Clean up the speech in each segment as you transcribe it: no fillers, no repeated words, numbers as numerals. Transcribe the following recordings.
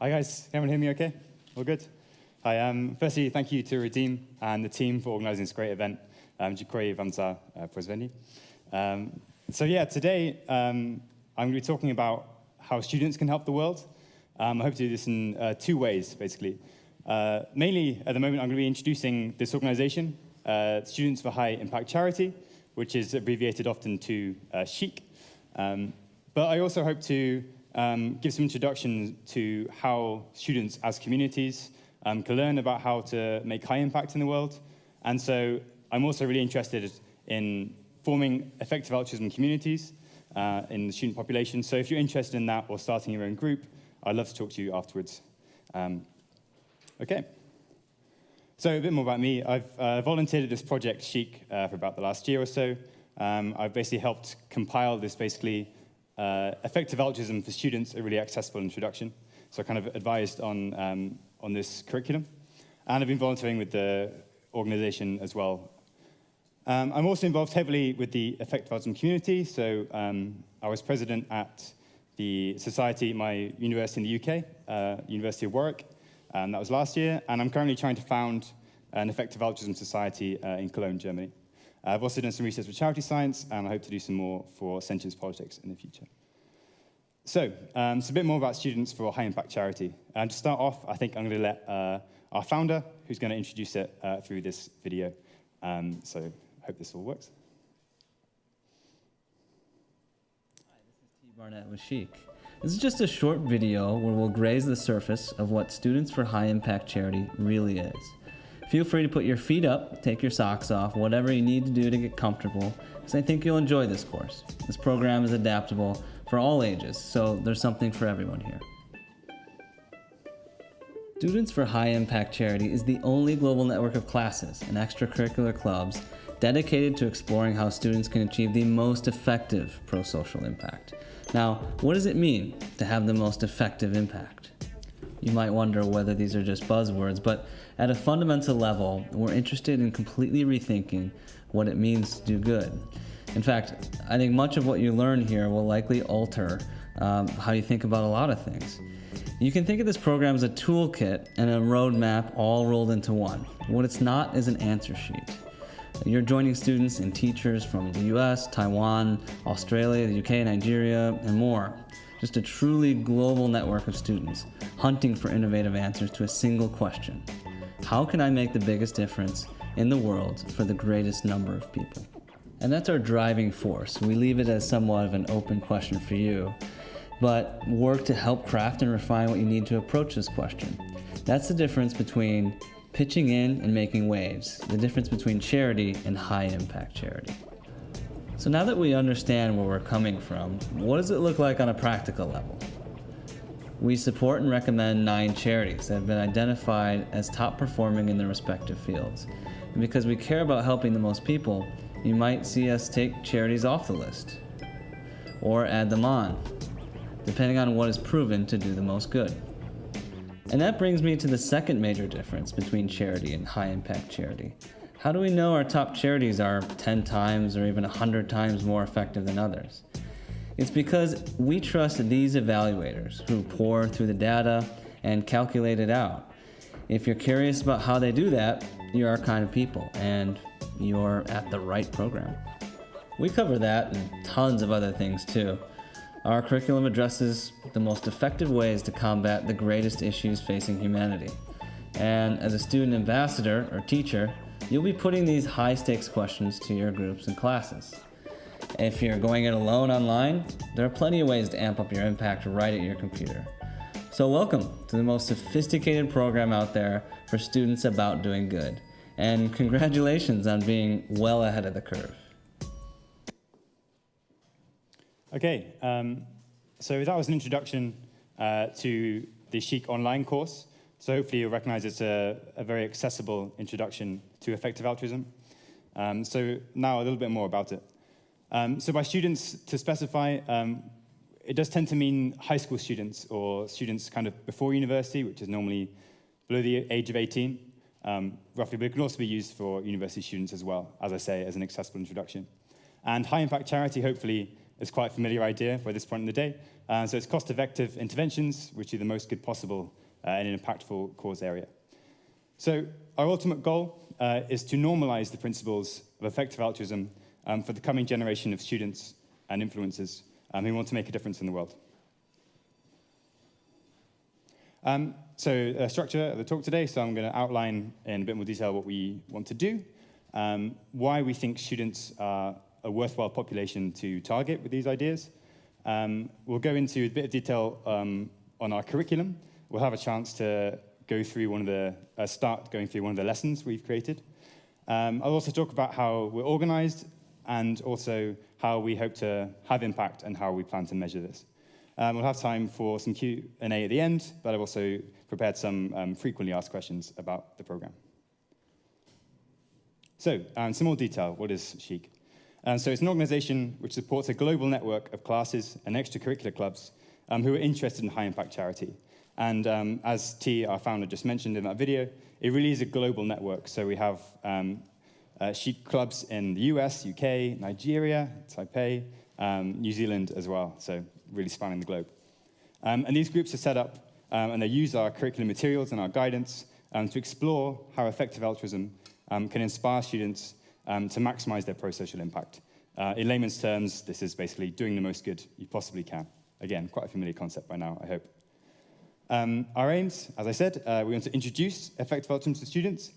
Hi guys, can everyone hear me okay? All good? Hi, firstly, thank you to Redeem and the team for organizing this great event. Dziękuję wam za pozwolenie. So yeah, today I'm going to be talking about how students can help the world. I hope to do this in two ways, basically. Mainly, at the moment, I'm going to be introducing this organization, Students for High Impact Charity, which is abbreviated often to SHIC. But I also hope to give some introduction to how students as communities can learn about how to make high impact in the world. And so I'm also really interested in forming effective altruism communities in the student population. So if you're interested in that or starting your own group, I'd love to talk to you afterwards. Okay. So a bit more about me. I've volunteered at this project, SHIC, for about the last year or so. I've basically helped compile this effective altruism for students, a really accessible introduction. So I kind of advised on this curriculum. And I've been volunteering with the organization as well. I'm also involved heavily with the effective altruism community. So I was president at the society at my university in the UK, University of Warwick. That was last year. And I'm currently trying to found an effective altruism society in Cologne, Germany. I've also done some research for charity science, and I hope to do some more for sentience politics in the future. So it's a bit more about Students for High Impact Charity. To start off, I think I'm going to let our founder, who's going to introduce it through this video. So I hope this all works. Hi, this is T. Barnett with SHIC. This is just a short video where we'll graze the surface of what Students for High Impact Charity really is. Feel free to put your feet up, take your socks off, whatever you need to do to get comfortable, because I think you'll enjoy this course. This program is adaptable for all ages, so there's something for everyone here. Students for High Impact Charity is the only global network of classes and extracurricular clubs dedicated to exploring how students can achieve the most effective pro-social impact. Now, what does it mean to have the most effective impact? You might wonder whether these are just buzzwords, but at a fundamental level, we're interested in completely rethinking what it means to do good. In fact, I think much of what you learn here will likely alter how you think about a lot of things. You can think of this program as a toolkit and a roadmap all rolled into one. What it's not is an answer sheet. You're joining students and teachers from the US, Taiwan, Australia, the UK, Nigeria, and more. Just a truly global network of students hunting for innovative answers to a single question. How can I make the biggest difference in the world for the greatest number of people? And that's our driving force. We leave it as somewhat of an open question for you, but work to help craft and refine what you need to approach this question. That's the difference between pitching in and making waves, the difference between charity and high impact charity. So now that we understand where we're coming from, what does it look like on a practical level? We support and recommend 9 charities that have been identified as top performing in their respective fields. And because we care about helping the most people, you might see us take charities off the list or add them on, depending on what is proven to do the most good. And that brings me to the second major difference between charity and high impact charity. How do we know our top charities are 10 times or even 100 times more effective than others? It's because we trust these evaluators who pore through the data and calculate it out. If you're curious about how they do that, you're our kind of people, and you're at the right program. We cover that and tons of other things too. Our curriculum addresses the most effective ways to combat the greatest issues facing humanity. And as a student ambassador or teacher, you'll be putting these high-stakes questions to your groups and classes. If you're going it alone online, there are plenty of ways to amp up your impact right at your computer. So welcome to the most sophisticated program out there for students about doing good. And congratulations on being well ahead of the curve. Okay, so that was an introduction to the SHIC online course. So hopefully you'll recognize it's a very accessible introduction to effective altruism. So now a little bit more about it. So by students, to specify, it does tend to mean high school students or students kind of before university, which is normally below the age of 18, roughly, but it can also be used for university students as well, as I say, as an accessible introduction. And high impact charity, hopefully, is quite a familiar idea by this point in the day. So it's cost-effective interventions, which are the most good possible in an impactful cause area. So our ultimate goal is to normalize the principles of effective altruism for the coming generation of students and influencers who want to make a difference in the world. So structure of the talk today, so I'm going to outline in a bit more detail what we want to do, why we think students are a worthwhile population to target with these ideas. We'll go into a bit of detail on our curriculum. We'll have a chance to go through start going through one of the lessons we've created. I'll also talk about how we're organized and also how we hope to have impact and how we plan to measure this. We'll have time for some Q&A at the end, but I've also prepared some frequently asked questions about the program. So, some more detail. What is SHIC? So it's an organization which supports a global network of classes and extracurricular clubs who are interested in high-impact charity. And as T, our founder, just mentioned in that video, it really is a global network. So we have SHIC clubs in the US, UK, Nigeria, Taipei, New Zealand as well, so really spanning the globe. And these groups are set up and they use our curriculum materials and our guidance to explore how effective altruism can inspire students to maximize their pro-social impact. In layman's terms, this is basically doing the most good you possibly can. Again, quite a familiar concept by now, I hope. Our aims, as I said, we want to introduce effective altruism to students,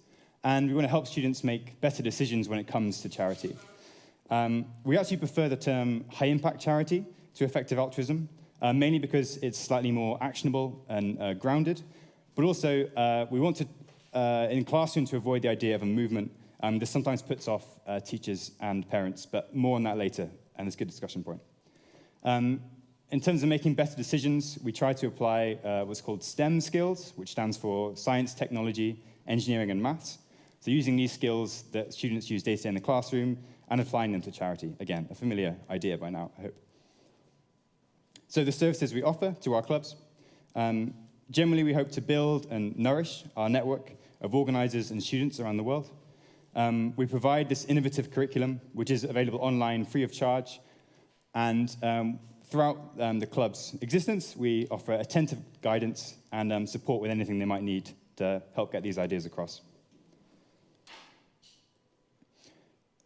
and we want to help students make better decisions when it comes to charity. We actually prefer the term high-impact charity to effective altruism, mainly because it's slightly more actionable and grounded, but also we want to, in classroom, to avoid the idea of a movement. This sometimes puts off teachers and parents, but more on that later, and it's a good discussion point. In terms of making better decisions, we try to apply what's called STEM skills, which stands for science, technology, engineering, and maths. So using these skills that students use day-to-day in the classroom and applying them to charity. Again, a familiar idea by now, I hope. So the services we offer to our clubs. Generally, we hope to build and nourish our network of organizers and students around the world. We provide this innovative curriculum, which is available online free of charge. And throughout the club's existence, we offer attentive guidance and support with anything they might need to help get these ideas across.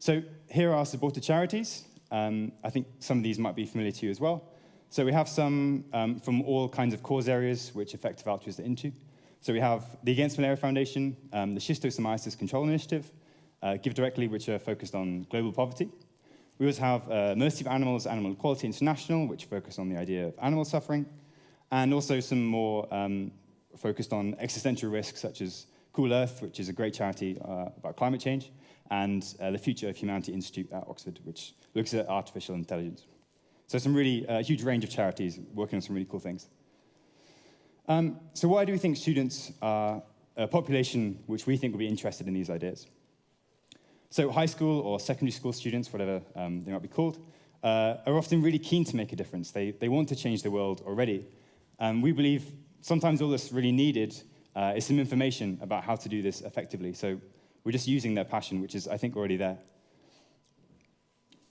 So here are supported charities. I think some of these might be familiar to you as well. So we have some from all kinds of cause areas which effective altruists are into. So we have the Against Malaria Foundation, the Schistosomiasis Control Initiative, Give Directly, which are focused on global poverty. We also have Mercy for Animals, Animal Equality International, which focus on the idea of animal suffering, and also some more focused on existential risks, such as Cool Earth, which is a great charity about climate change, and the Future of Humanity Institute at Oxford, which looks at artificial intelligence. So some really huge range of charities working on some really cool things. So why do we think students are a population which we think will be interested in these ideas? So high school or secondary school students, whatever they might be called, are often really keen to make a difference. They want to change the world already. We believe sometimes all that's really needed is some information about how to do this effectively. So we're just using their passion, which is, I think, already there.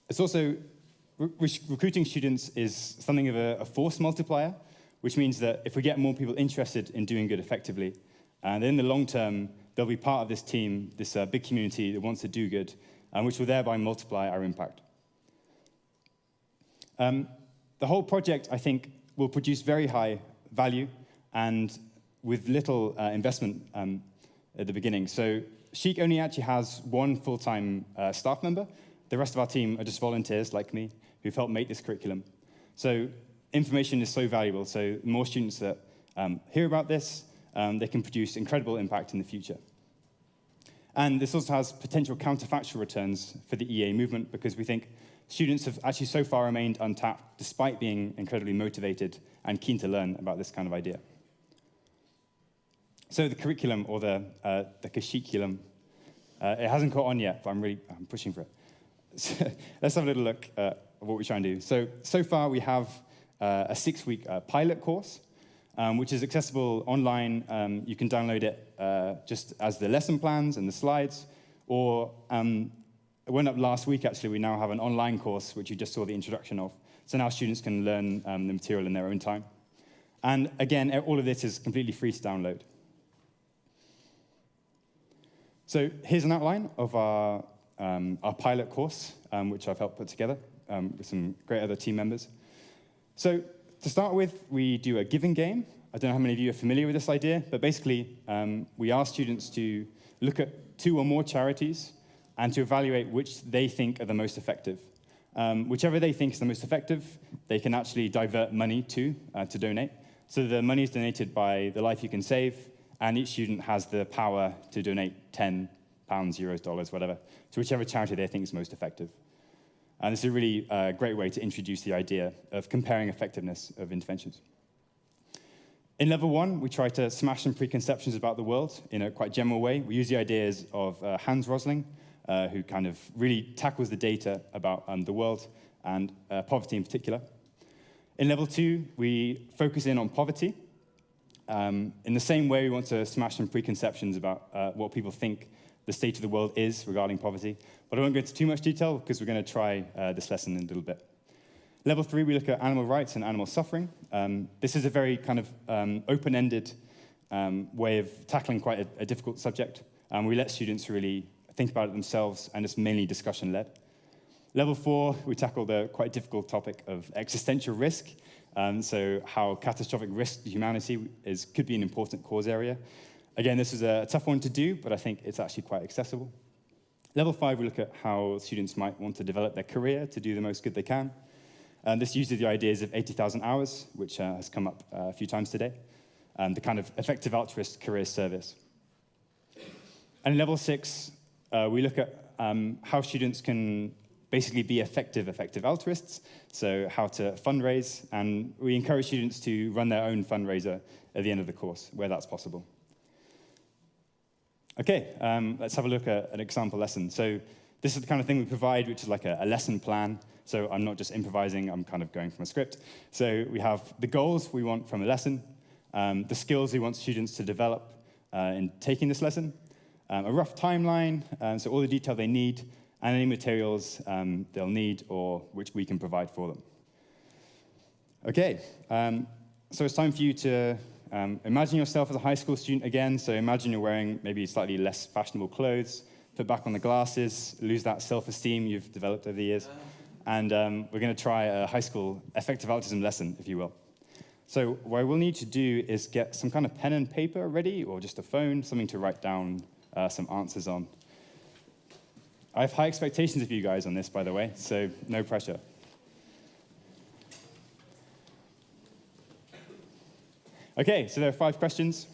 It's also, recruiting students is something of a force multiplier, which means that if we get more people interested in doing good effectively, and in the long term, they'll be part of this team, this big community that wants to do good, which will thereby multiply our impact. The whole project, I think, will produce very high value and with little investment at the beginning. So SHIC only actually has one full-time staff member. The rest of our team are just volunteers like me who've helped make this curriculum. So information is so valuable. So more students that hear about this, they can produce incredible impact in the future. And this also has potential counterfactual returns for the EA movement because we think students have actually so far remained untapped despite being incredibly motivated and keen to learn about this kind of idea. So the curriculum, or the Kashiculum, it hasn't caught on yet, but I'm pushing for it. So let's have a little look at what we try and do. So far we have a 6-week pilot course, which is accessible online. You can download it just as the lesson plans and the slides, or it went up last week, actually. We now have an online course, which you just saw the introduction of. So now students can learn the material in their own time. And again, all of this is completely free to download. So here's an outline of our pilot course, which I've helped put together with some great other team members. So to start with, we do a giving game. I don't know how many of you are familiar with this idea, but basically, we ask students to look at 2 or more charities and to evaluate which they think are the most effective. Whichever they think is the most effective, they can actually divert money to donate. So the money is donated by the Life You Can Save, and each student has the power to donate £10, euros, dollars, whatever, to whichever charity they think is most effective. And this is a really great way to introduce the idea of comparing effectiveness of interventions. In level 1, we try to smash some preconceptions about the world in a quite general way. We use the ideas of Hans Rosling, who kind of really tackles the data about the world and poverty in particular. In level 2, we focus in on poverty. In the same way, we want to smash some preconceptions about what people think the state of the world is regarding poverty. But I won't go into too much detail because we're going to try this lesson in a little bit. Level 3, we look at animal rights and animal suffering. This is a very kind of open-ended way of tackling quite a difficult subject. We let students really think about it themselves, and it's mainly discussion-led. Level 4, we tackle the quite difficult topic of existential risk. So how catastrophic risk to humanity could be an important cause area. Again, this is a tough one to do, but I think it's actually quite accessible. Level 5, we look at how students might want to develop their career to do the most good they can. This uses the ideas of 80,000 hours, which has come up a few times today, the kind of effective altruist career service. And in level 6, we look at how students can basically be effective altruists, so how to fundraise, and we encourage students to run their own fundraiser at the end of the course, where that's possible. Okay, let's have a look at an example lesson. So this is the kind of thing we provide, which is like a lesson plan. So I'm not just improvising, I'm kind of going from a script. So we have the goals we want from a lesson, the skills we want students to develop in taking this lesson, a rough timeline, so all the detail they need, and any materials they'll need or which we can provide for them. Okay, so it's time for you to imagine yourself as a high school student again. So imagine you're wearing maybe slightly less fashionable clothes, put back on the glasses, lose that self-esteem you've developed over the years. And we're going to try a high school effective altruism lesson, if you will. So what I will need to do is get some kind of pen and paper ready, or just a phone, something to write down some answers on. I have high expectations of you guys on this, by the way, so no pressure. Okay, so there are 5 questions.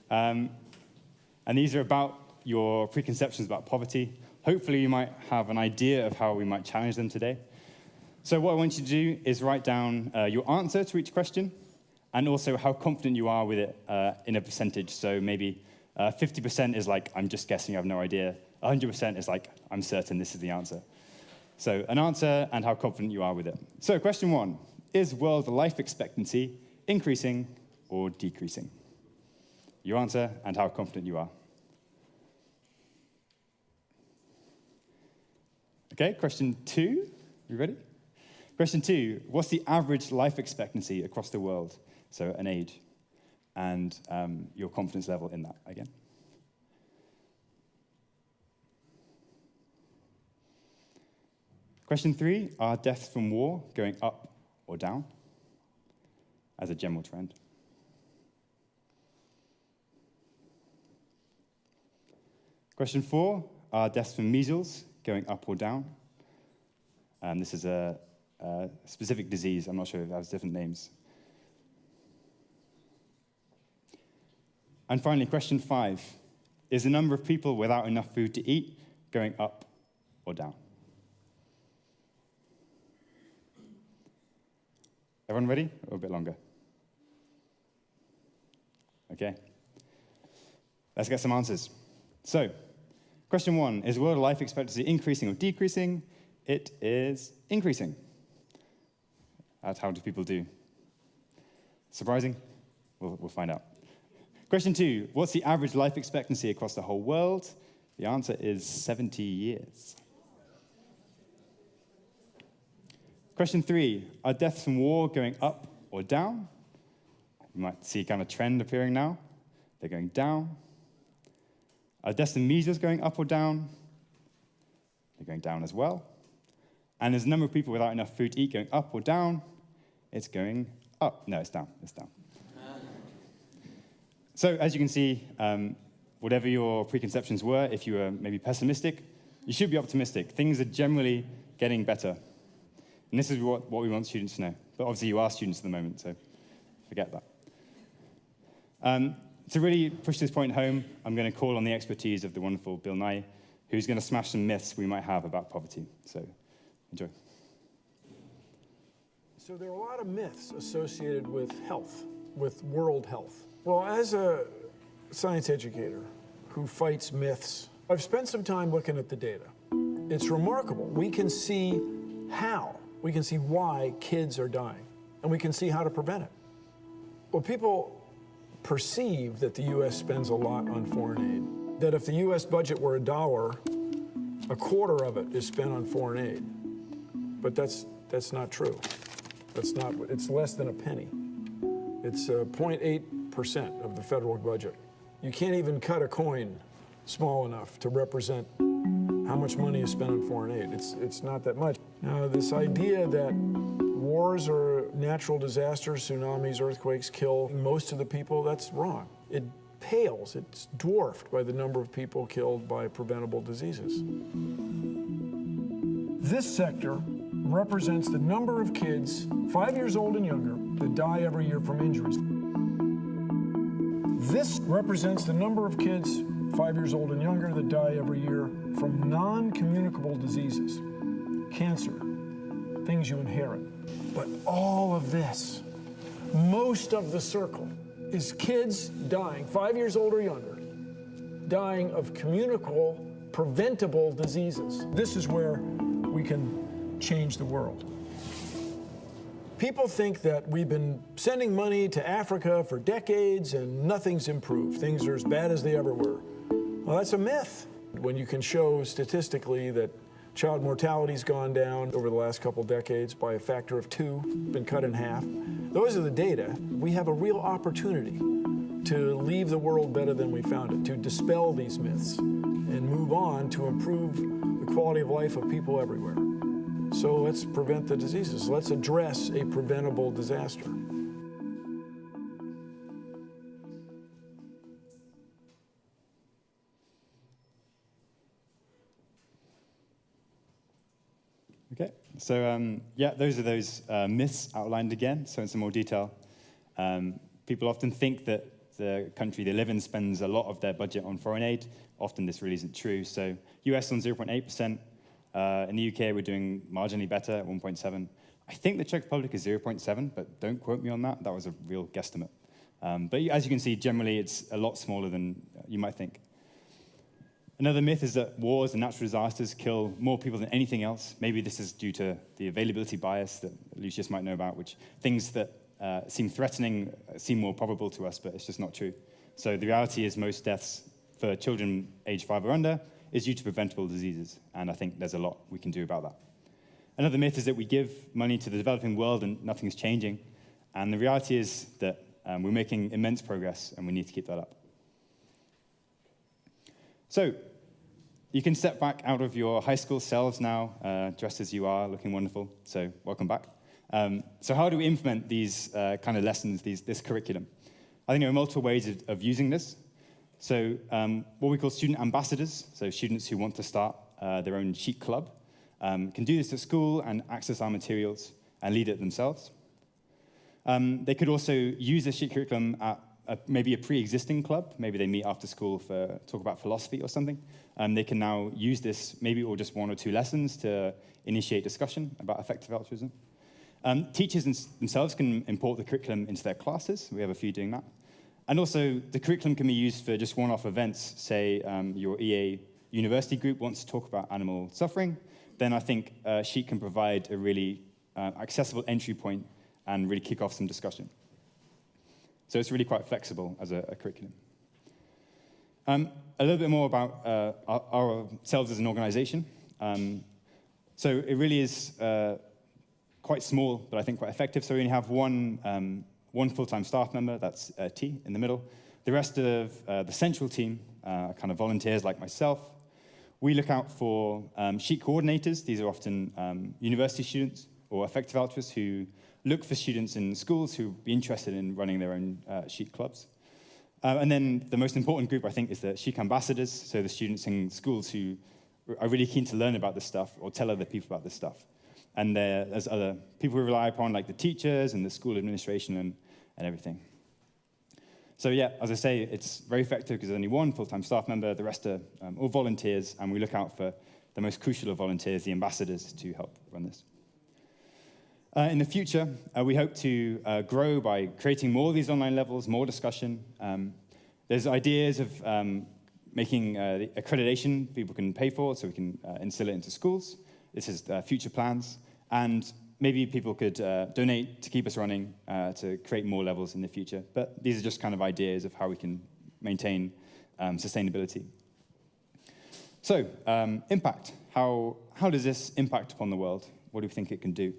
And these are about your preconceptions about poverty. Hopefully you might have an idea of how we might challenge them today. So what I want you to do is write down your answer to each question, and also how confident you are with it in a percentage. So maybe 50% is like, I'm just guessing, I have no idea. 100% is like, I'm certain this is the answer. So an answer and how confident you are with it. So question 1, is world life expectancy increasing or decreasing? Your answer and how confident you are. Okay, question 2, you ready? Question 2, what's the average life expectancy across the world? So an age, and your confidence level in that again. Question 3, are deaths from war going up or down as a general trend? Question 4, are deaths from measles going up or down? This is a specific disease. I'm not sure if it has different names. And finally, question 5, is the number of people without enough food to eat going up or down? Everyone ready? Or a bit longer? Okay. Let's get some answers. So, question 1, is world life expectancy increasing or decreasing? It is increasing. How do people do? Surprising? We'll find out. Question 2, what's the average life expectancy across the whole world? The answer is 70 years. Question 3, are deaths from war going up or down? You might see kind of a trend appearing now. They're going down. Are deaths from measles going up or down? They're going down as well. And is the number of people without enough food to eat going up or down? It's going up. No, it's down. It's down. So as you can see, whatever your preconceptions were, if you were maybe pessimistic, you should be optimistic. Things are generally getting better. And this is what we want students to know. But obviously you are students at the moment, so forget that. To really push this point home, I'm going to call on the expertise of the wonderful Bill Nye, who's going to smash some myths we might have about poverty. So enjoy. So there are a lot of myths associated with health, with world health. Well, as a science educator who fights myths, I've spent some time looking at the data. It's remarkable. We can see how, we can see why kids are dying, and we can see how to prevent it. Well, people perceive that the U.S. spends a lot on foreign aid, that if the U.S. budget were $1, a quarter of it is spent on foreign aid. But that's not true. It's less than a penny. It's 0.8% of the federal budget. You can't even cut a coin small enough to represent how much money is spent on foreign aid. It's not that much. Now, this idea that wars or natural disasters, tsunamis, earthquakes kill most of the people, that's wrong. It pales, it's dwarfed by the number of people killed by preventable diseases. This sector represents the number of kids 5 years old and younger that die every year from injuries. This represents the number of kids 5 years old and younger that die every year from non-communicable diseases, cancer, things you inherit. But all of this, most of the circle, is kids dying, 5 years old or younger, dying of communicable, preventable diseases. This is where we can change the world. People think that we've been sending money to Africa for decades and nothing's improved. Things are as bad as they ever were. Well, that's a myth. When you can show statistically that child mortality's gone down over the last couple decades by a factor of 2, been cut in half. Those are the data. We have a real opportunity to leave the world better than we found it, to dispel these myths and move on to improve the quality of life of people everywhere. So let's prevent the diseases. Let's address a preventable disaster. Okay, so yeah, those are those myths outlined again, so in some more detail. People often think that the country they live in spends a lot of their budget on foreign aid. Often this really isn't true. So US on 0.8%. In the UK, we're doing marginally better at 1.7. I think the Czech Republic is 0.7, but don't quote me on that. That was a real guesstimate. But as you can see, generally, it's a lot smaller than you might think. Another myth is that wars and natural disasters kill more people than anything else. Maybe this is due to the availability bias that Lucius might know about, which things that seem threatening seem more probable to us, but it's just not true. So the reality is most deaths for children aged 5 or under is due to preventable diseases, and I think there's a lot we can do about that. Another myth is that we give money to the developing world and nothing's changing, and the reality is that we're making immense progress, and we need to keep that up. So, you can step back out of your high school selves now, dressed as you are, looking wonderful, so welcome back. So how do we implement these kind of lessons, this curriculum? I think there are multiple ways of using this. So what we call student ambassadors, so students who want to start their own SHIC club, can do this at school and access our materials and lead it themselves. They could also use the SHIC curriculum at maybe a pre-existing club. Maybe they meet after school for talk about philosophy or something. They can now use this, maybe or just 1 or 2 lessons to initiate discussion about effective altruism. Teachers themselves can import the curriculum into their classes. We have a few doing that. And also, the curriculum can be used for just one-off events. Say your EA university group wants to talk about animal suffering, then I think SHIC can provide a really accessible entry point and really kick off some discussion. So it's really quite flexible as a curriculum. A little bit more about ourselves as an organization. So it really is quite small, but I think quite effective. So we only have one full-time staff member, that's T in the middle. The rest of the central team are kind of volunteers like myself. We look out for SHIC coordinators. These are often university students or effective altruists who look for students in schools who would be interested in running their own SHIC clubs. And then the most important group, I think, is the SHIC ambassadors, so the students in schools who are really keen to learn about this stuff or tell other people about this stuff. And there's other people we rely upon, like the teachers and the school administration and everything. So yeah, as I say, it's very effective because there's only one full-time staff member. The rest are all volunteers, and we look out for the most crucial of volunteers, the ambassadors, to help run this. In the future, we hope to grow by creating more of these online levels, more discussion. There's ideas of making accreditation people can pay for, so we can instill it into schools. This is future plans. And maybe people could donate to keep us running to create more levels in the future. But these are just kind of ideas of how we can maintain sustainability. So, impact. How does this impact upon the world? What do we think it can do?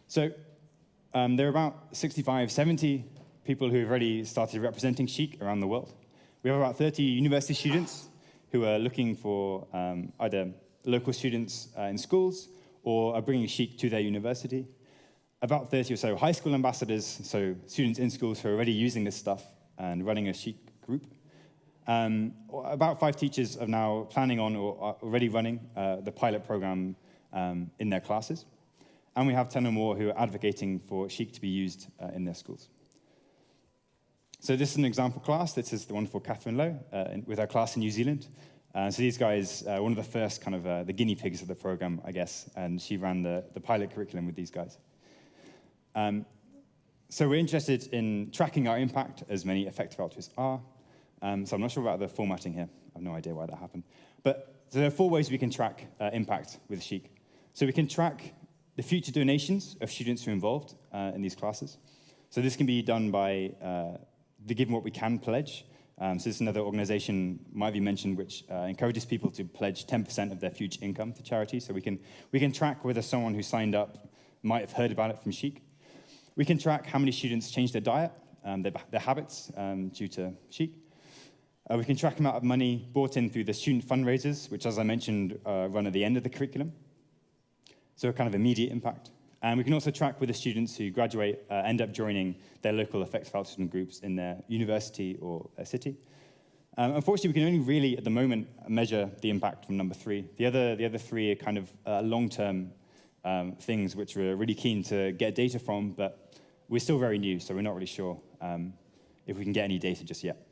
So, there are about 65, 70 people who have already started representing SHIC around the world. We have about 30 university students who are looking for either local students in schools or are bringing SHIC to their university. About 30 or so high school ambassadors, so students in schools who are already using this stuff and running a SHIC group. About 5 teachers are now planning on or are already running the pilot program in their classes. And we have 10 or more who are advocating for SHIC to be used in their schools. So this is an example class. This is the wonderful Catherine Lowe with her class in New Zealand. So these guys, one of the first kind of the guinea pigs of the program, I guess, and she ran the pilot curriculum with these guys. So we're interested in tracking our impact, as many effective altruists are. So I'm not sure about the formatting here. I have no idea why that happened. But so there are 4 ways we can track impact with SHIC. So we can track the future donations of students who are involved in these classes. So this can be done by the Given What We Can pledge. So this is another organization, might be mentioned, which encourages people to pledge 10% of their future income to charity. So we can track whether someone who signed up might have heard about it from SHIC. We can track how many students change their diet, their habits due to SHIC. We can track the amount of money brought in through the student fundraisers, which, as I mentioned, run at the end of the curriculum. So a kind of immediate impact. And we can also track whether students who graduate end up joining their local effective altruism groups in their university or their city. Unfortunately, we can only really, at the moment, measure the impact from number 3. The other 3 are kind of long-term things which we're really keen to get data from, but we're still very new, so we're not really sure if we can get any data just yet.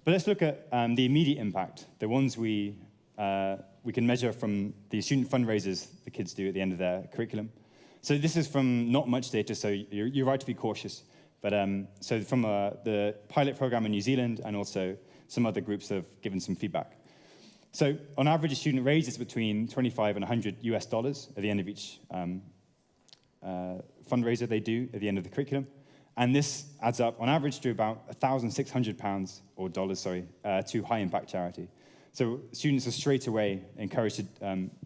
But let's look at the immediate impact, the ones we can measure from the student fundraisers the kids do at the end of their curriculum. So this is from not much data, so you're right to be cautious. But so from the pilot program in New Zealand, and also some other groups have given some feedback. So on average, a student raises between $25 and $100 at the end of each fundraiser they do at the end of the curriculum. And this adds up, on average, to about £1,600 or dollars, sorry, to high-impact charity. So students are straight away encouraged to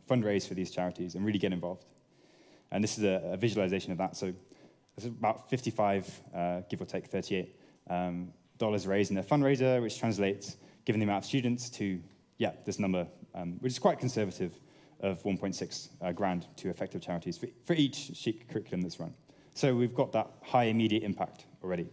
fundraise for these charities and really get involved. And this is a visualization of that. So it's about 55, give or take 38, dollars raised in their fundraiser, which translates, given the amount of students, to, this number, which is quite conservative, of 1.6 grand to effective charities for each SHIC curriculum that's run. So we've got that high immediate impact already.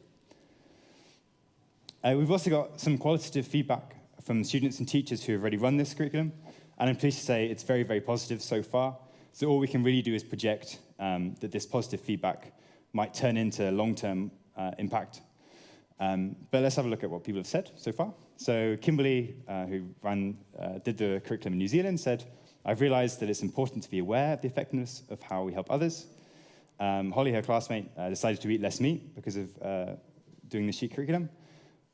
We've also got some qualitative feedback from students and teachers who have already run this curriculum, and I'm pleased to say it's very, very positive so far. So all we can really do is project that this positive feedback might turn into long-term impact. But let's have a look at what people have said so far. So Kimberly, who did the curriculum in New Zealand, said, "I've realized that it's important to be aware of the effectiveness of how we help others." Holly, her classmate, decided to eat less meat because of doing the SHIC curriculum.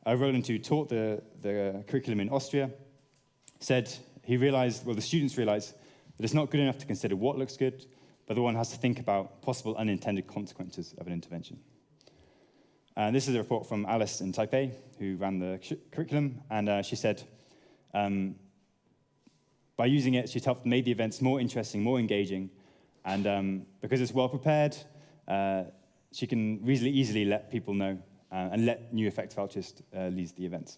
Roland, who taught the curriculum in Austria, said the students realized that it's not good enough to consider what looks good, but the one has to think about possible unintended consequences of an intervention. This is a report from Alice in Taipei, who ran the curriculum, and she said, by using it, she's helped make the events more interesting, more engaging, And because it's well prepared, she can easily let people know and let new effective altruists lead the events.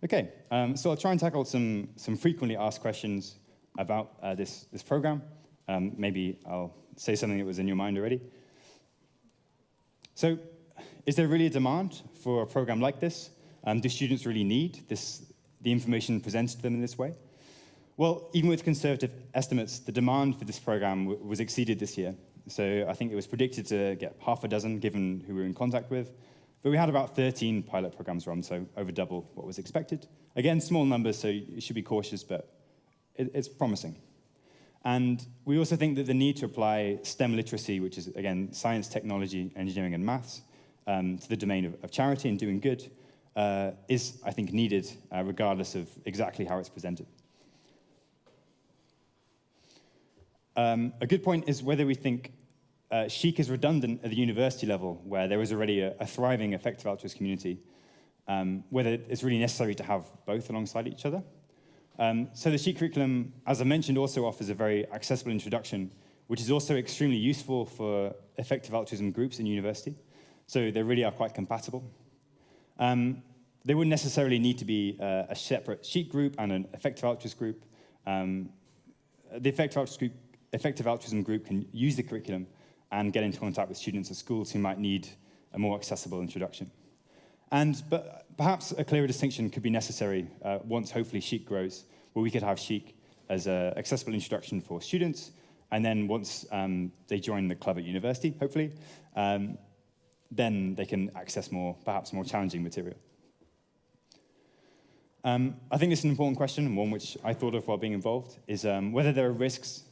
Okay, so I'll try and tackle some frequently asked questions about this program. Maybe I'll say something that was in your mind already. So, is there really a demand for a program like this? Do students really need the information presented to them in this way? Well, even with conservative estimates, the demand for this program was exceeded this year. So I think it was predicted to get half a dozen, given who we were in contact with. But we had about 13 pilot programs run, so over double what was expected. Again, small numbers, so you should be cautious, but it's promising. And we also think that the need to apply STEM literacy, which is, again, science, technology, engineering, and maths, to the domain of charity and doing good, is, I think, needed, regardless of exactly how it's presented. A good point is whether we think SHIC is redundant at the university level, where there is already a thriving effective altruist community, whether it's really necessary to have both alongside each other. So the SHIC curriculum, as I mentioned, also offers a very accessible introduction, which is also extremely useful for effective altruism groups in university. So they really are quite compatible. They wouldn't necessarily need to be a separate SHIC group and an effective altruist group. The effective altruism group can use the curriculum and get into contact with students at schools who might need a more accessible introduction. But perhaps a clearer distinction could be necessary once, hopefully, SHIC grows, where we could have SHIC as an accessible introduction for students, and then once they join the club at university, hopefully, then they can access perhaps more challenging material. I think this is an important question, and one which I thought of while being involved, is whether there are risks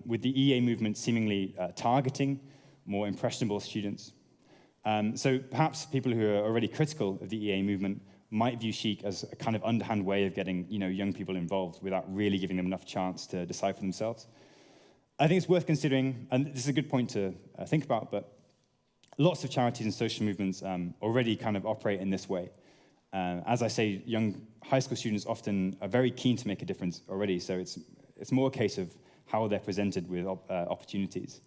with the EA movement seemingly targeting more impressionable students. So perhaps people who are already critical of the EA movement might view SHIC as a kind of underhand way of getting young people involved without really giving them enough chance to decide for themselves. I think it's worth considering, and this is a good point to think about, but lots of charities and social movements already kind of operate in this way. As I say, young high school students often are very keen to make a difference already, so it's more a case of how they're presented with opportunities.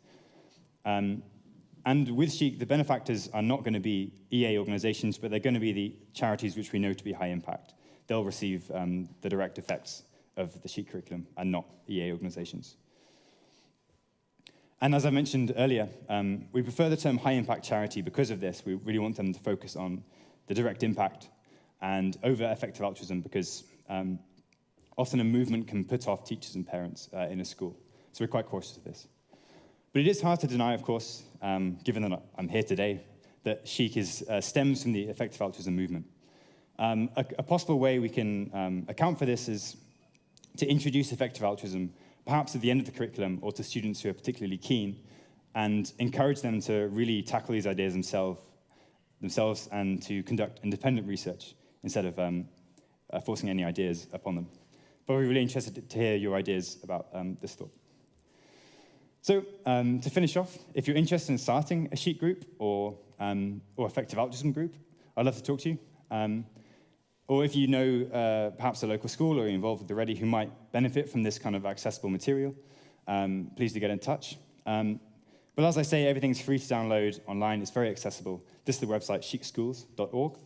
And with SHIC, the benefactors are not going to be EA organizations, but they're going to be the charities which we know to be high impact. They'll receive the direct effects of the SHIC curriculum and not EA organizations. And as I mentioned earlier, we prefer the term high impact charity because of this. We really want them to focus on the direct impact and over effective altruism because often a movement can put off teachers and parents in a school. So we're quite cautious of this. But it is hard to deny, of course, given that I'm here today, that SHIC stems from the effective altruism movement. A possible way we can account for this is to introduce effective altruism, perhaps at the end of the curriculum or to students who are particularly keen, and encourage them to really tackle these ideas themselves and to conduct independent research instead of forcing any ideas upon them. But we're really interested to hear your ideas about this thought. So to finish off, if you're interested in starting a SHIC group or effective altruism group, I'd love to talk to you. Or if you know perhaps a local school or you're involved with already who might benefit from this kind of accessible material, please do get in touch. But as I say, everything's free to download online. It's very accessible. This is the website, shicschools.org.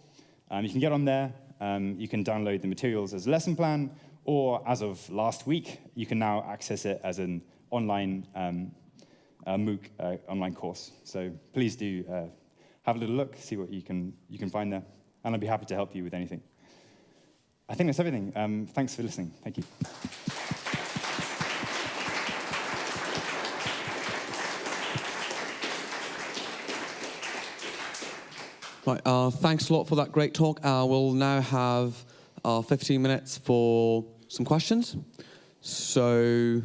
You can get on there. You can download the materials as a lesson plan, or as of last week, you can now access it as an online MOOC online course. So please do have a little look, see what you can find there, and I'd be happy to help you with anything. I think that's everything. Thanks for listening. Thank you. Right, thanks a lot for that great talk. We'll now have 15 minutes for some questions. So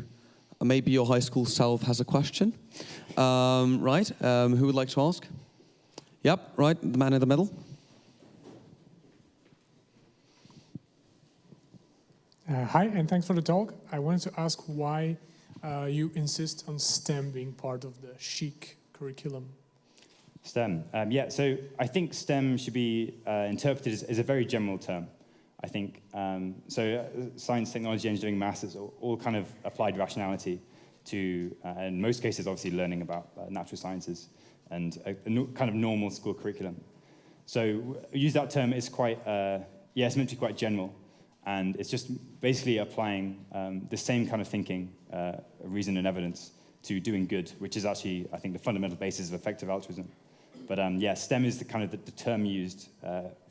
maybe your high school self has a question. Right, who would like to ask? Yep, right, the man in the middle. Hi, and thanks for the talk. I wanted to ask why you insist on STEM being part of the SHIC curriculum. STEM, yeah, so I think STEM should be interpreted as a very general term. I think. Science, technology, engineering, maths is all kind of applied rationality to, in most cases, obviously learning about natural sciences and a kind of normal school curriculum. So we use that term, it's quite, it's meant to be quite general, and it's just basically applying the same kind of thinking, reason and evidence to doing good, which is actually, I think, the fundamental basis of effective altruism. But STEM is the kind of the term used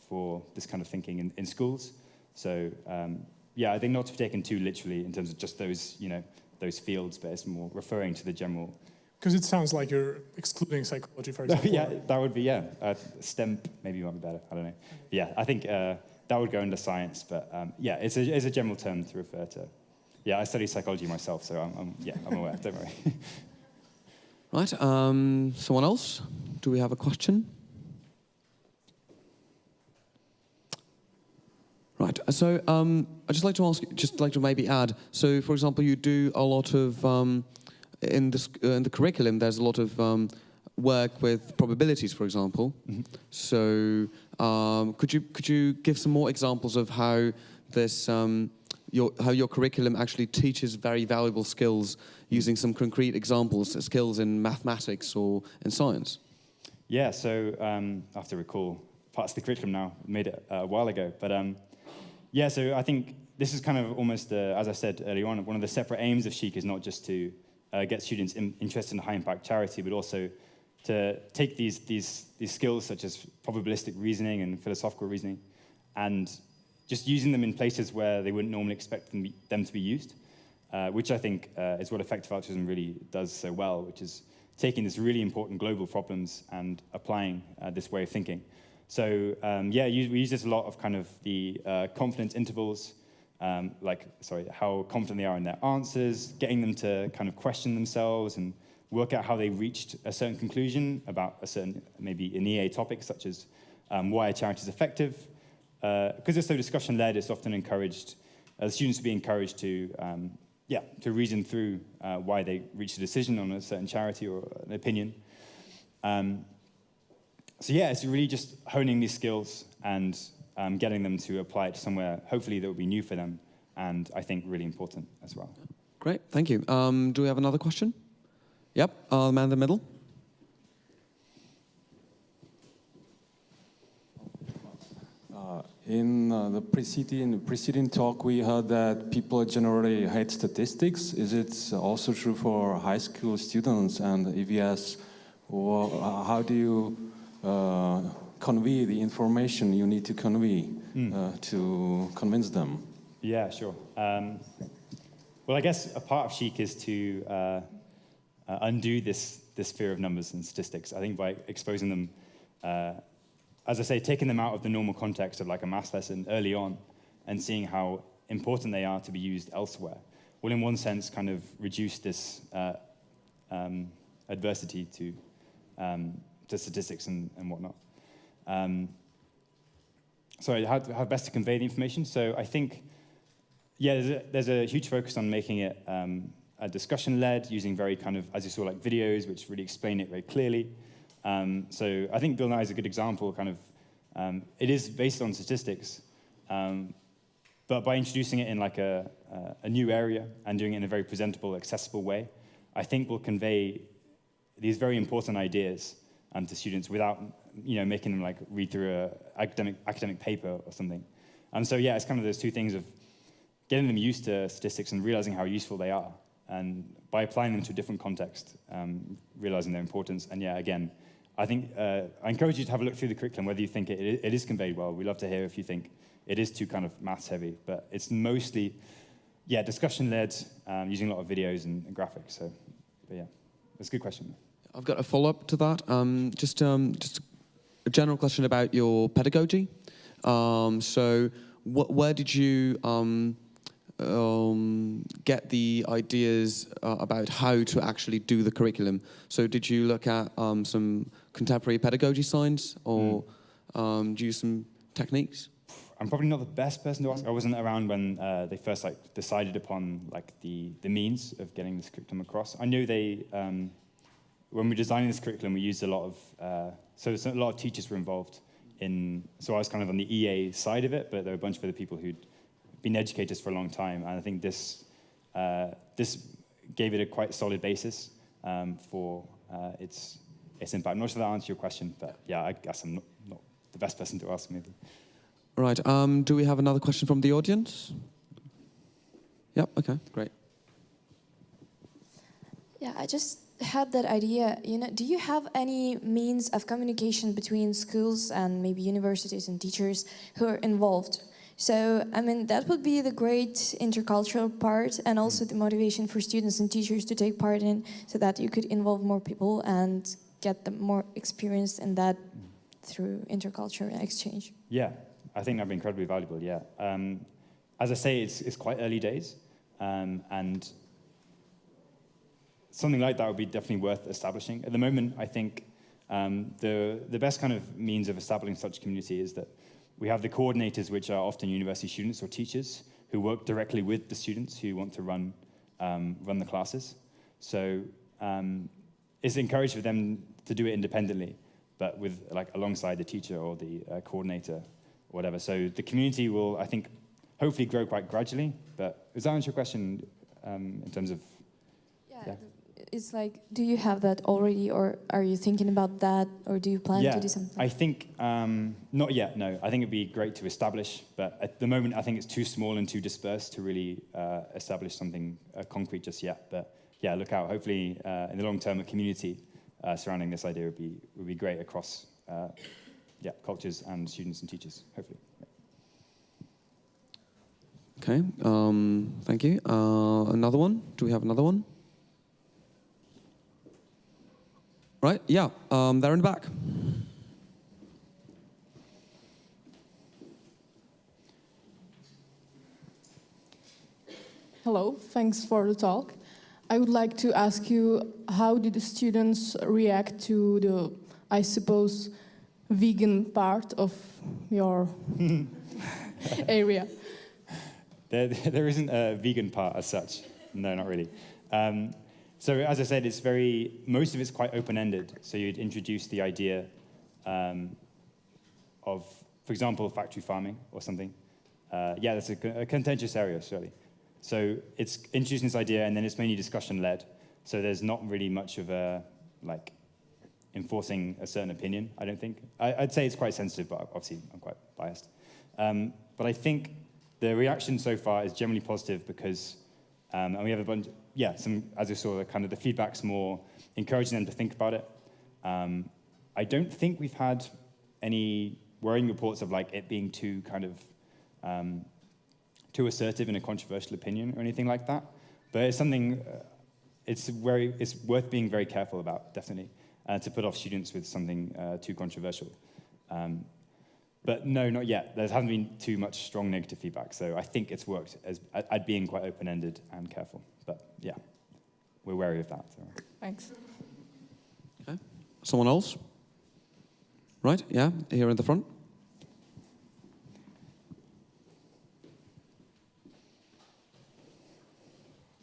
for this kind of thinking in schools. So I think not to be taken too literally in terms of just those, those fields, but it's more referring to the general. Because it sounds like you're excluding psychology, for example. Yeah, that would be, STEM maybe might be better, I don't know. Yeah, I think that would go under science, but it's a general term to refer to. Yeah, I study psychology myself, so I'm aware, don't worry. Right, someone else? Do we have a question? Right, so I'd just like to ask, maybe add, so for example, you do a lot of, in the curriculum, there's a lot of work with probabilities, for example. Mm-hmm. So could you give some more examples of how this, how your curriculum actually teaches very valuable skills using some concrete examples, skills in mathematics or in science? Yeah, so I have to recall parts of the curriculum now, made it a while ago, but so I think this is kind of almost, as I said earlier on, one of the separate aims of SHIC is not just to get students interested in high-impact charity, but also to take these skills such as probabilistic reasoning and philosophical reasoning and just using them in places where they wouldn't normally expect them to be used, which I think is what effective altruism really does so well, which is taking these really important global problems and applying this way of thinking. So we use this a lot of kind of the confidence intervals, how confident they are in their answers, getting them to kind of question themselves and work out how they reached a certain conclusion about a certain, maybe an EA topic, such as why a charity is effective. Because it's so discussion-led, it's often encouraged, students to be encouraged to reason through why they reached a decision on a certain charity or an opinion. It's really just honing these skills and getting them to apply it somewhere, hopefully that will be new for them, and I think really important as well. Great, thank you. Do we have another question? Yep, the man in the middle. In the preceding talk, we heard that people generally hate statistics. Is it also true for high school students? And if yes, how do you convey the information you need to convey to convince them? Yeah, sure. Well, I guess a part of SHIC is to undo this fear of numbers and statistics. I think by exposing them, as I say, taking them out of the normal context of like a maths lesson early on and seeing how important they are to be used elsewhere will, in one sense, kind of reduce this adversity to statistics and whatnot. How best to convey the information? So I think, there's a huge focus on making it discussion-led, using very kind of, as you saw, like videos, which really explain it very clearly. So I think Bill Nye is a good example, kind of, it is based on statistics, but by introducing it in like a new area and doing it in a very presentable, accessible way, I think will convey these very important ideas to students without, making them like read through an academic paper or something. It's kind of those two things of getting them used to statistics and realizing how useful they are, and by applying them to a different context, realizing their importance. And again, I think I encourage you to have a look through the curriculum, whether you think it is conveyed well. We'd love to hear if you think it is too kind of maths heavy, but it's mostly, discussion-led, using a lot of videos and graphics. It's a good question. I've got a follow-up to that. Just a general question about your pedagogy. So where did you get the ideas about how to actually do the curriculum? So did you look at some contemporary pedagogy science or do you use some techniques? I'm probably not the best person to ask. I wasn't around when they first decided upon the means of getting this curriculum across. I knew they, when we were designing this curriculum, we used a lot of, so a lot of teachers were involved so I was kind of on the EA side of it, but there were a bunch of other people who'd been educators for a long time, and I think this gave it a quite solid basis for its impact. I'm not sure that answers your question, but yeah, I guess I'm not the best person to ask, maybe. Right. Do we have another question from the audience? Yep. Okay. Great. Yeah, I just had that idea. Do you have any means of communication between schools and maybe universities and teachers who are involved? So, I mean, that would be the great intercultural part, and also the motivation for students and teachers to take part in, so that you could involve more people and get them more experienced in that through intercultural exchange. Yeah, I think that'd be incredibly valuable, yeah. As I say, it's quite early days, and something like that would be definitely worth establishing. At the moment, I think the best kind of means of establishing such a community is that we have the coordinators, which are often university students or teachers who work directly with the students who want to run the classes. So it's encouraged for them to do it independently, but with alongside the teacher or the coordinator, or whatever. So the community will, I think, hopefully grow quite gradually. But does that answer your question in terms of? Yeah. It's like, do you have that already, or are you thinking about that, or do you plan to do something? I think not yet, no. I think it'd be great to establish, but at the moment I think it's too small and too dispersed to really establish something concrete just yet. But yeah, look out. Hopefully in the long term, a community surrounding this idea would be great across cultures and students and teachers, hopefully. Yeah. Okay, thank you. Another one? Do we have another one? Right, yeah, there in the back. Hello, thanks for the talk. I would like to ask you, how did the students react to the, I suppose, vegan part of your area? There isn't a vegan part as such. No, not really. So as I said, most of it's quite open-ended. So you'd introduce the idea of, for example, factory farming or something. That's a contentious area, surely. So it's introducing this idea, and then it's mainly discussion-led. So there's not really much of a, enforcing a certain opinion, I don't think. I'd say it's quite sensitive, but obviously I'm quite biased. But I think the reaction so far is generally positive because, and we have a bunch, as you saw, the feedback's more encouraging them to think about it. I don't think we've had any worrying reports of it being too too assertive in a controversial opinion or anything like that. But it's something it's worth being very careful about, definitely, to put off students with something too controversial. But no, not yet. There hasn't been too much strong negative feedback, so I think it's worked at being quite open-ended and careful. But yeah, we're wary of that. So. Thanks. Okay. Someone else? Right, yeah, here in the front.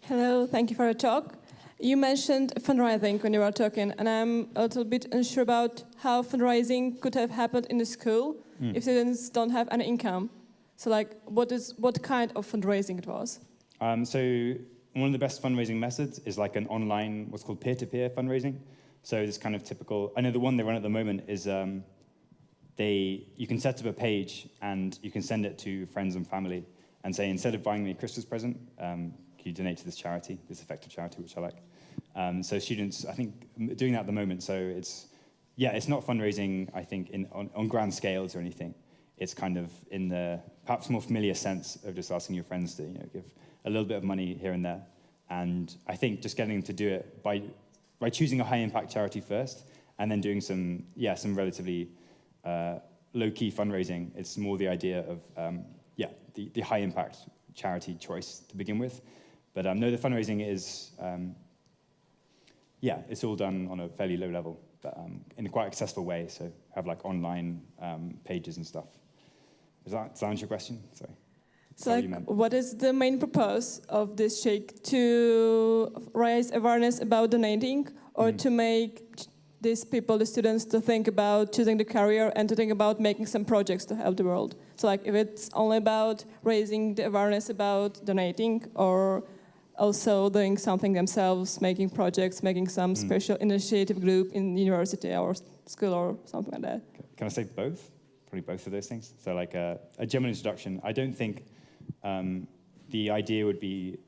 Hello, thank you for the talk. You mentioned fundraising when you were talking, and I'm a little bit unsure about how fundraising could have happened in the school if students don't have any income. So, what kind of fundraising it was? So, one of the best fundraising methods is an online, what's called peer-to-peer fundraising. So, this kind of typical. I know the one they run at the moment is you can set up a page and you can send it to friends and family and say, instead of buying me a Christmas present, can you donate to this charity, this effective charity, which I like. So students, I think, doing that at the moment. So it's not fundraising, I think, on grand scales or anything. It's kind of in the perhaps more familiar sense of just asking your friends to give a little bit of money here and there. And I think just getting them to do it by choosing a high impact charity first, and then doing some relatively low-key fundraising. It's more the idea of the high impact charity choice to begin with. But no, the fundraising is it's all done on a fairly low level, but in a quite accessible way. So have online pages and stuff. Does that answer your question? Sorry. So what is the main purpose of this SHIC? To raise awareness about donating, or to make these people, the students, to think about choosing the career and to think about making some projects to help the world. So like if it's only about raising the awareness about donating or also doing something themselves, making projects, making some special initiative group in university or school or something like that. Can I say both? Probably both of those things. So like a general introduction. I don't think the idea would be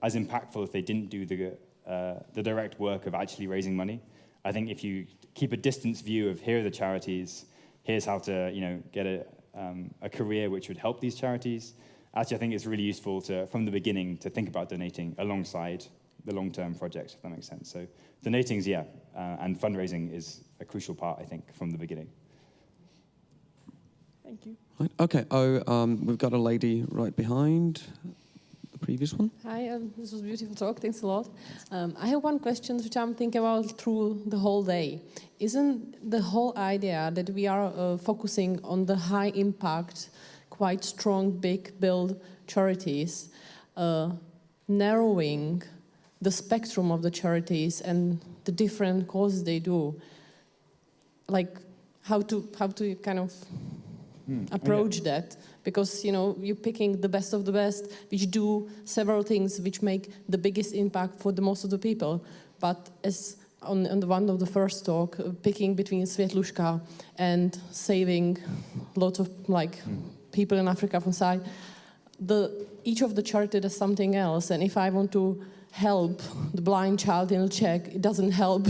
as impactful if they didn't do the direct work of actually raising money. I think if you keep a distance view of here are the charities, here's how to get a career which would help these charities. Actually, I think it's really useful to, from the beginning, to think about donating alongside the long-term project, if that makes sense. So donating is, and fundraising is a crucial part, I think, from the beginning. Thank you. Right, okay, we've got a lady right behind the previous one. Hi, this was a beautiful talk, thanks a lot. I have one question which I'm thinking about through the whole day. Isn't the whole idea that we are focusing on the high impact, quite strong, big build charities, narrowing the spectrum of the charities and the different causes they do, like how to kind of approach that? Because you're picking the best of the best, which do several things which make the biggest impact for the most of the people. But as on the one of the first talk, picking between Světluška and saving lots of people in Africa from side, each of the charity does something else. And if I want to help the blind child in Czech, it doesn't help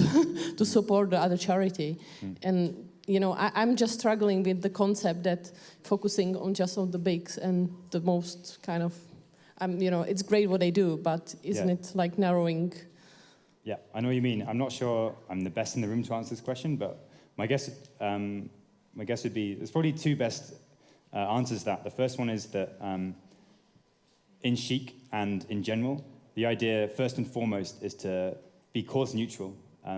to support the other charity. And I'm just struggling with the concept that focusing on just on the bigs and the most kind of, it's great what they do, but isn't it like narrowing? Yeah, I know what you mean. I'm not sure I'm the best in the room to answer this question, but my guess would be there's probably two best answers to that. The first one is that in SHIC and in general, the idea first and foremost is to be cause neutral,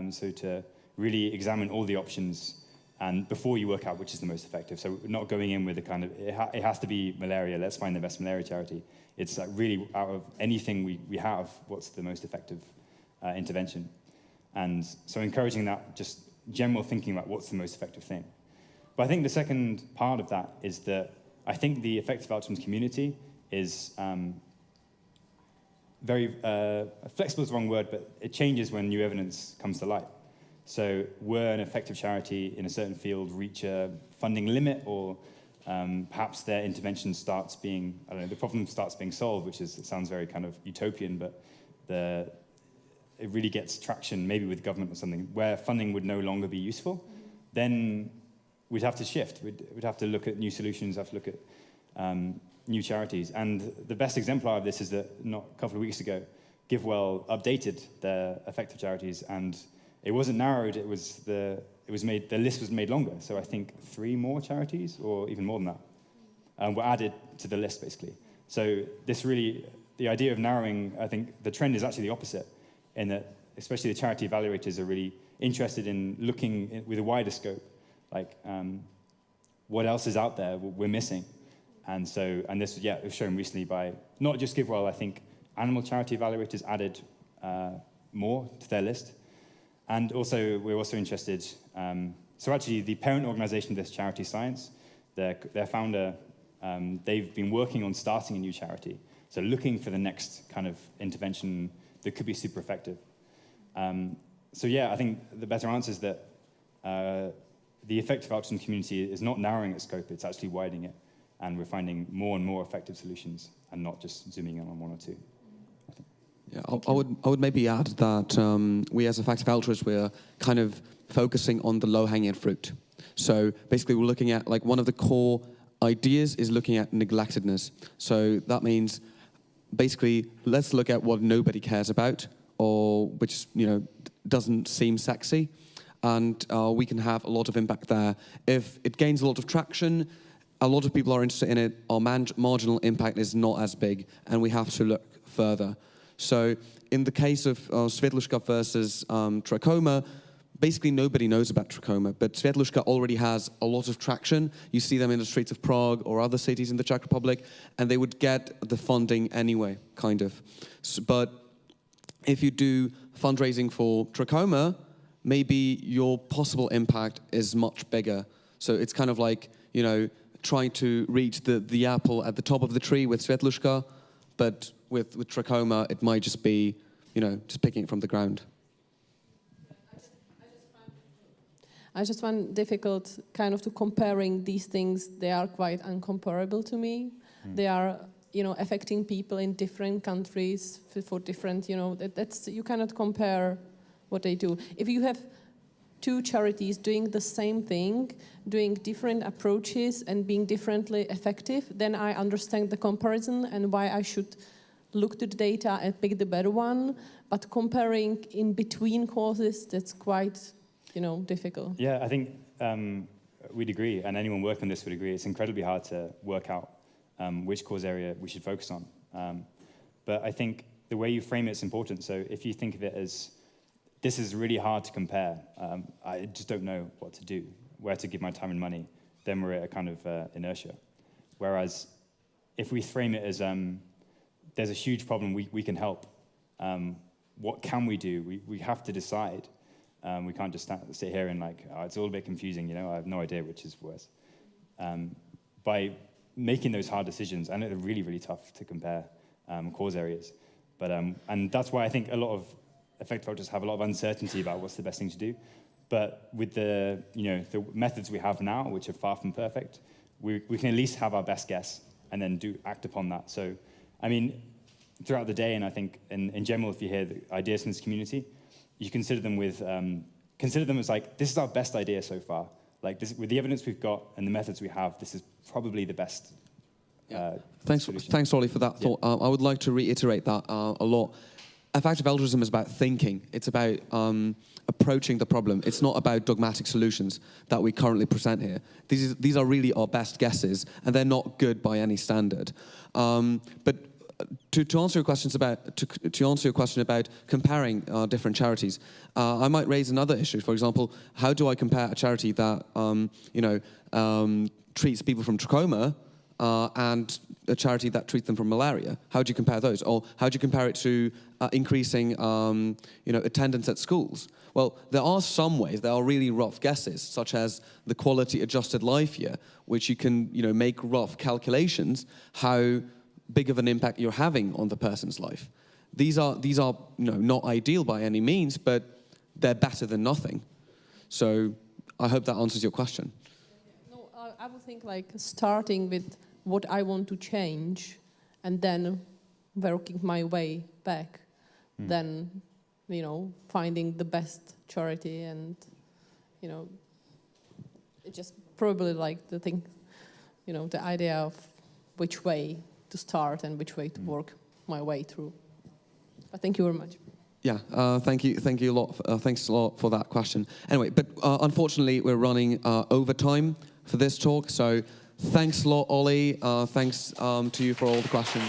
so to really examine all the options and before you work out which is the most effective. So not going in with a kind of, it has to be malaria, let's find the best malaria charity. It's like really out of anything we have, what's the most effective intervention. And so encouraging that just general thinking about what's the most effective thing. But I think the second part of that is that I think the effective outcomes community is very, flexible is the wrong word, but it changes when new evidence comes to light. So were an effective charity in a certain field reach a funding limit, or perhaps their intervention starts being, the problem starts being solved, it sounds very kind of utopian, but it really gets traction, maybe with government or something, where funding would no longer be useful, then we'd have to shift. We'd have to look at new solutions, have to look at new charities. And the best exemplar of this is that a couple of weeks ago, GiveWell updated their effective charities, and it wasn't narrowed, the list was made longer. So I think 3 more charities, or even more than that, were added to the list, basically. So this really, the idea of narrowing, I think the trend is actually the opposite, in that especially the charity evaluators are really interested in looking with a wider scope, like what else is out there we're missing. And this was shown recently by not just GiveWell, I think animal charity evaluators added more to their list. And also, we're also interested, so actually the parent organization of this charity Science, their founder, they've been working on starting a new charity. So looking for the next kind of intervention that could be super effective. I think the better answer is that the effective outcomes community is not narrowing its scope, it's actually widening it. And we're finding more and more effective solutions and not just zooming in on 1 or 2. Yeah, I would maybe add that we as effective altruists, we're kind of focusing on the low-hanging fruit. So basically we're looking at, one of the core ideas is looking at neglectedness. So that means basically let's look at what nobody cares about, or which doesn't seem sexy, and we can have a lot of impact there. If it gains a lot of traction, a lot of people are interested in it, our marginal impact is not as big, and we have to look further. So in the case of Světluška versus trachoma, basically nobody knows about trachoma, but Světluška already has a lot of traction. You see them in the streets of Prague or other cities in the Czech Republic, and they would get the funding anyway, kind of. But if you do fundraising for trachoma, maybe your possible impact is much bigger. So it's kind of like, you know, trying to reach the apple at the top of the tree with Svetlushka, but with trachoma, it might just be, you know, just picking it from the ground. I just find difficult kind of to comparing these things. They are quite uncomparable to me. They are, you know, affecting people in different countries for different, you know, that's you cannot compare what they do. If you have two charities doing the same thing, doing different approaches and being differently effective, then I understand the comparison and why I should look to the data and pick the better one. But comparing in between causes, that's quite, you know, difficult. Yeah, I think we'd agree, and anyone working on this would agree. It's incredibly hard to work out which cause area we should focus on. But I think the way you frame it is important. So if you think of it as, this is really hard to compare, I just don't know what to do, where to give my time and money, then we're at a kind of inertia. Whereas if we frame it as, there's a huge problem, we can help. What can we do? We have to decide. We can't just sit here and like, oh, it's all a bit confusing, you know, I have no idea which is worse. By making those hard decisions, and they're really, really tough to compare cause areas. But, and that's why I think a lot of effective approaches have a lot of uncertainty about what's the best thing to do. But with the, you know, the methods we have now, which are far from perfect, we can at least have our best guess and then act upon that. So, I mean, throughout the day, and I think in general, if you hear the ideas from this community, you consider them as like, this is our best idea so far. Like this, with the evidence we've got and the methods we have, this is probably the best. Thanks, Ollie, for that thought. I would like to reiterate that a lot. Effective altruism is about thinking. It's about approaching the problem. It's not about dogmatic solutions that we currently present here. These are really our best guesses, and they're not good by any standard. But to answer your questions about to answer your question about comparing different charities, I might raise another issue. For example, how do I compare a charity that treats people from trachoma and a charity that treats them from malaria? How do you compare those? Or how do you compare it to increasing attendance at schools? Well, there are some ways. There are really rough guesses, such as the quality adjusted life year, which you can make rough calculations how big of an impact you're having on the person's life. These are not ideal by any means, but they're better than nothing. So I hope that answers your question. No, I would think like starting with what I want to change and then working my way back, then finding the best charity, and it's just probably like the thing, the idea of which way to start and which way to work my way through. But thank you very much. Yeah, thank you a lot. Thanks a lot for that question. Anyway, but unfortunately we're running over time for this talk, so thanks a lot, Ollie. Thanks to you for all the questions.